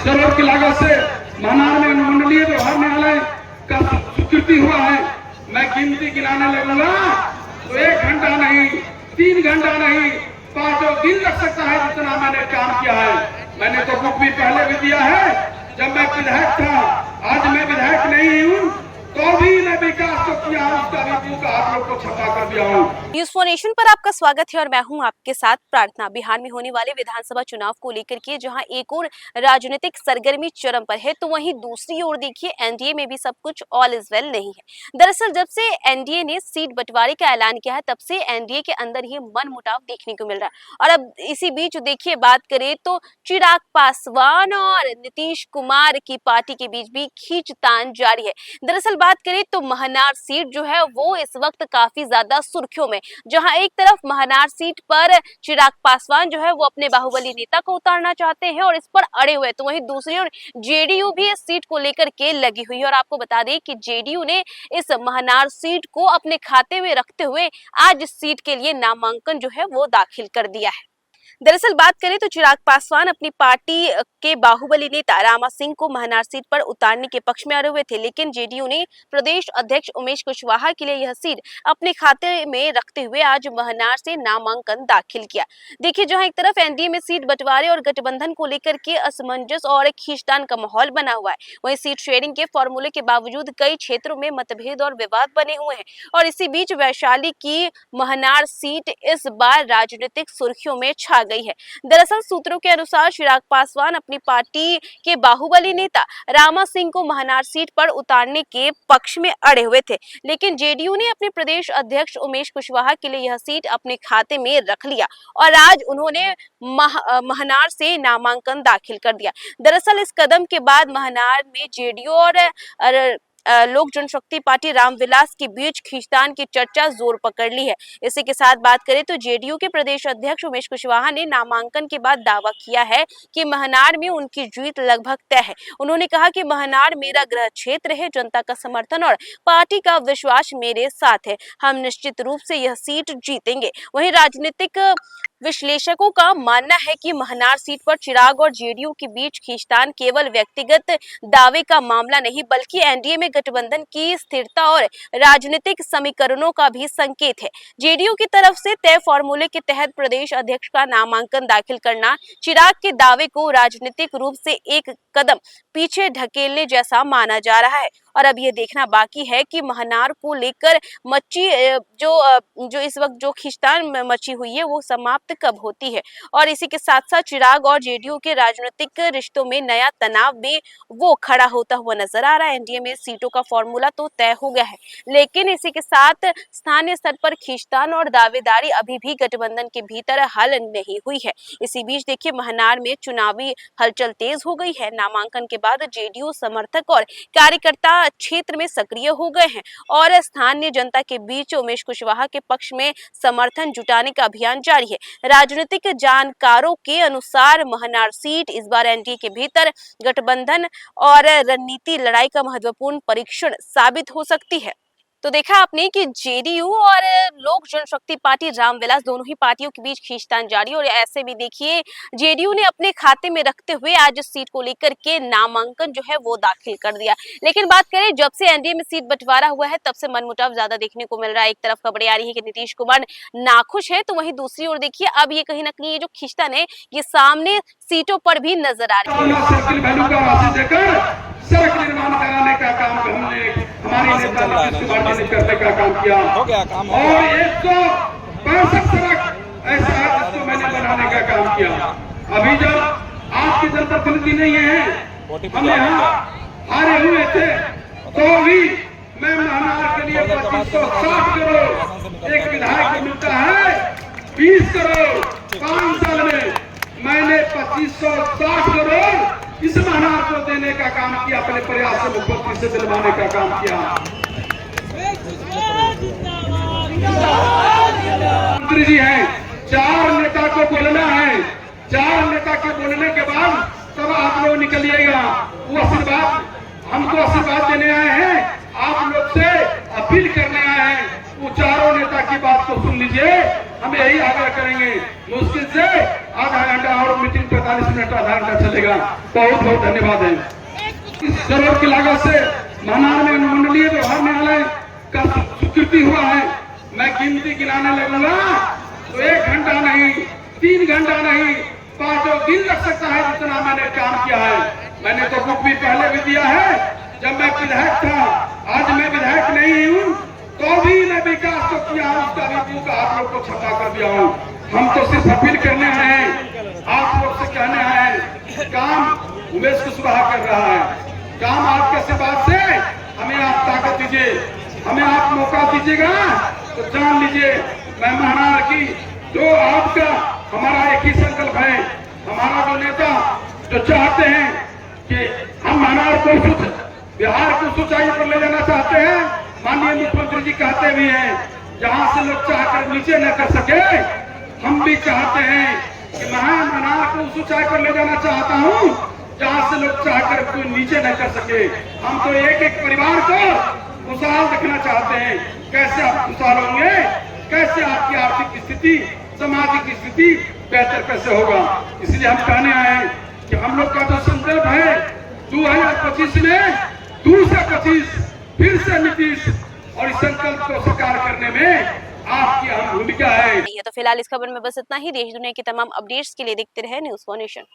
करोड़ की लागत से महानार में अनुमंडलीय व्यवहार न्यायालय का स्वीकृति हुआ है। मैं गिनती गिनाने लगूंगा तो 1 घंटा नहीं, 3 घंटा नहीं, 5 दिन लग सकता है जितना मैंने काम किया है। मैंने तो बुक भी पहले भी दिया है जब मैं विधायक था। आज मैं विधायक नहीं हूँ तो भी मैं विकास को किया, उसका भी बुक आप लोग को छपा कर दिया हूँ। न्यूज़ 4 नेशन पर आपका स्वागत है और मैं हूं आपके साथ प्रार्थना। बिहार में होने वाले विधानसभा चुनाव को लेकर के जहां एक और राजनीतिक सरगर्मी चरम पर है, तो वहीं दूसरी ओर देखिए एनडीए में भी सब कुछ ऑल इज वेल नहीं है। दरअसल जब से एनडीए ने सीट बंटवारे का ऐलान किया है तब से एनडीए के अंदर ही मनमुटाव देखने को मिल रहा है। और अब इसी बीच देखिए बात करें तो चिराग पासवान और नीतीश कुमार की पार्टी के बीच भी खींचतान जारी है। दरअसल बात करें तो महनार सीट जो है वो इस वक्त काफी ज्यादा सुर्खियों में, जहां एक तरफ महनार सीट पर चिराग पासवान जो है वो अपने बाहुबली नेता को उतारना चाहते हैं और इस पर अड़े हुए, तो वहीं दूसरी ओर जेडीयू भी इस सीट को लेकर के लगी हुई है। और आपको बता दें कि जेडीयू ने इस महनार सीट को अपने खाते में रखते हुए आज इस सीट के लिए नामांकन जो है वो दाखिल कर दिया है। दरअसल बात करें तो चिराग पासवान अपनी पार्टी के बाहुबली नेता रामा सिंह को महनार सीट पर उतारने के पक्ष में अड़े हुए थे, लेकिन जेडीयू ने प्रदेश अध्यक्ष उमेश कुशवाहा के लिए यह सीट अपने खाते में रखते हुए आज महनार से नामांकन दाखिल किया। देखिए जहां एक तरफ एनडीए में सीट बंटवारे और गठबंधन को लेकर के असमंजस और खींचतान का माहौल बना हुआ है, वहीं सीट शेयरिंग के फॉर्मूले के बावजूद कई क्षेत्रों में मतभेद और विवाद बने हुए हैं। और इसी बीच वैशाली की महनार सीट इस बार राजनीतिक सुर्खियों में छा गई है। दरअसल सूत्रों के अनुसार चिराग पासवान अपनी पार्टी के बाहुबली नेता रामा सिंह को महनार सीट पर उतारने के पक्ष में अड़े हुए थे, लेकिन जेडीयू ने अपने प्रदेश अध्यक्ष उमेश कुशवाहा के लिए यह सीट अपने खाते में रख लिया और आज उन्होंने महनार से नामांकन दाखिल कर दिया। दरअसल इस कदम के बाद महनार में जेडीयू और लोक जनशक्ति पार्टी रामविलास के बीच खींचतान की चर्चा जोर पकड़ ली है। इसी के साथ बात करें तो जेडीयू के प्रदेश अध्यक्ष उमेश कुशवाहा ने नामांकन के बाद दावा किया है कि महनार में उनकी जीत लगभग तय है। उन्होंने कहा कि महनार मेरा गृह क्षेत्र है, जनता का समर्थन और पार्टी का विश्वास मेरे साथ है, हम निश्चित रूप से यह सीट जीतेंगे। वहीं राजनीतिक विश्लेषकों का मानना है कि महनार सीट पर चिराग और जेडीयू के बीच खींचतान केवल व्यक्तिगत दावे का मामला नहीं बल्कि एनडीए में गठबंधन की स्थिरता और राजनीतिक समीकरणों का भी संकेत है। जेडीयू की तरफ से तय फॉर्मूले के तहत प्रदेश अध्यक्ष का नामांकन दाखिल करना चिराग के दावे को राजनीतिक रूप से एक कदम पीछे ढकेलने जैसा माना जा रहा है। और अब ये देखना बाकी है कि महनार को लेकर मची जो इस वक्त जो खींचतान मची हुई है वो समाप्त कब होती है। और इसी के साथ साथ चिराग और जेडीयू के राजनीतिक रिश्तों में नया तनाव भी वो खड़ा होता हुआ नजर आ रहा है। एनडीए में सीटों का फॉर्मूला तो तय हो गया है, लेकिन इसी के साथ स्थानीय स्तर पर खींचतान और दावेदारी अभी भी गठबंधन के भीतर हल नहीं हुई है। इसी बीच देखिए महनार में चुनावी हलचल तेज हो गई है। नामांकन के बाद जेडीयू समर्थक और कार्यकर्ता क्षेत्र में सक्रिय हो गए हैं और स्थानीय जनता के बीच उमेश कुशवाहा के पक्ष में समर्थन जुटाने का अभियान जारी है। राजनीतिक जानकारों के अनुसार महनार सीट इस बार एनडीए के भीतर गठबंधन और रणनीति लड़ाई का महत्वपूर्ण परीक्षण साबित हो सकती है। तो देखा आपने कि जेडीयू और लोक जनशक्ति पार्टी रामविलास दोनों ही पार्टियों के बीच खींचतान जारी, और ऐसे में देखिए जेडीयू ने अपने खाते में रखते हुए आज इस सीट को लेकर के नामांकन जो है वो दाखिल कर दिया। लेकिन बात करें जब से एनडीए में सीट बंटवारा हुआ है तब से मनमुटाव ज्यादा देखने को मिल रहा है। एक तरफ खबरें आ रही है कि नीतीश कुमार नाखुश है, तो वहीं दूसरी ओर देखिए अब ये कहीं ना कहीं ये जो खींचतान है ये सामने सीटों पर भी नजर आ रही है। सड़क निर्माण कराने का काम हमने हमारी नेता ने करने का काम किया हो गया काम और 165 सड़क ऐसा है जिसको मैंने बनाने का काम किया। अभी जब आपकी जनप्रतिनिधि नहीं है, हम यहाँ हारे हुए थे तो भी मैं महनार के लिए 2560 करोड़ एक विधायक को मिलता है 20 करोड़ 5 साल में मैंने 2560 करोड़ इस महनार को देने का काम किया, अपने प्रयास से मुख्यमंत्री से दिलवाने का काम किया। मंत्री जी हैं, 4 नेता को बोलना है, 4 नेता के बोलने के बाद तब आप लोग निकलिएगा। वो आशीर्वाद हमको आशीर्वाद देने आए हैं, आप लोग से अपील करने आए हैं। वो चारों नेता की बात को सुन लीजिए। हम यही आग्रह करेंगे। मुश्किल से आधा घंटा और मीटिंग 45 मिनट आधा घंटा चलेगा। बहुत बहुत धन्यवाद है। इस करोड़ की लागत से महानार में अनुमंडलीय व्यवहार न्यायालय का स्वीकृति हुआ है। मैं गिनती गिनाने लगूंगा तो 1 घंटा नहीं, 3 घंटा नहीं, 5 दिन लग सकता है जितना मैंने काम किया है। मैंने तो बुक भी पहले भी दिया है जब मैं विधायक था। आज मैं विधायक नहीं हूँ तो भी मैं विकास को किया हूँ, उसका भी बुक आप लोग को छपा कर दिया हूँ। हम तो सिर्फ अपील करने आए हैं, आप लोग से कहने आए हैं। काम उमेश कुशवाहा कर रहा है, काम आपके आशीर्वाद से हमें आप ताकत दीजिए, हमें आप मौका दीजिएगा तो जान लीजिए मैं महानार की जो आपका हमारा एक ही संकल्प है। हमारा जो नेता जो चाहते हैं कि हम महानार को बिहार को ऊंचाई पर ले जाना चाहते हैं। माननीय मुख्यमंत्री जी कहते भी हैं जहां से लोग चाहकर नीचे न कर सके, हम भी चाहते हैं कि महानार को उस ऊंचाई पर ले जाना चाहता हूं जहां से लोग चाहकर कोई नीचे न कर सके। हम तो एक एक परिवार को खुशहाल रखना चाहते हैं। कैसे आप खुशहाल होंगे, कैसे आपकी आर्थिक स्थिति, सामाजिक स्थिति बेहतर कैसे होगा। इसलिए हम कहने आए हैं कि हम लोग का जो संकल्प है 2025 में 2 से 25 फिर से नीतीश, और इस संकल्प को साकार करने में आपकी अहम भूमिका है। तो फिलहाल इस खबर में बस इतना ही। देश दुनिया की तमाम अपडेट्स के लिए देखते रहे न्यूज़ फॉर नेशन।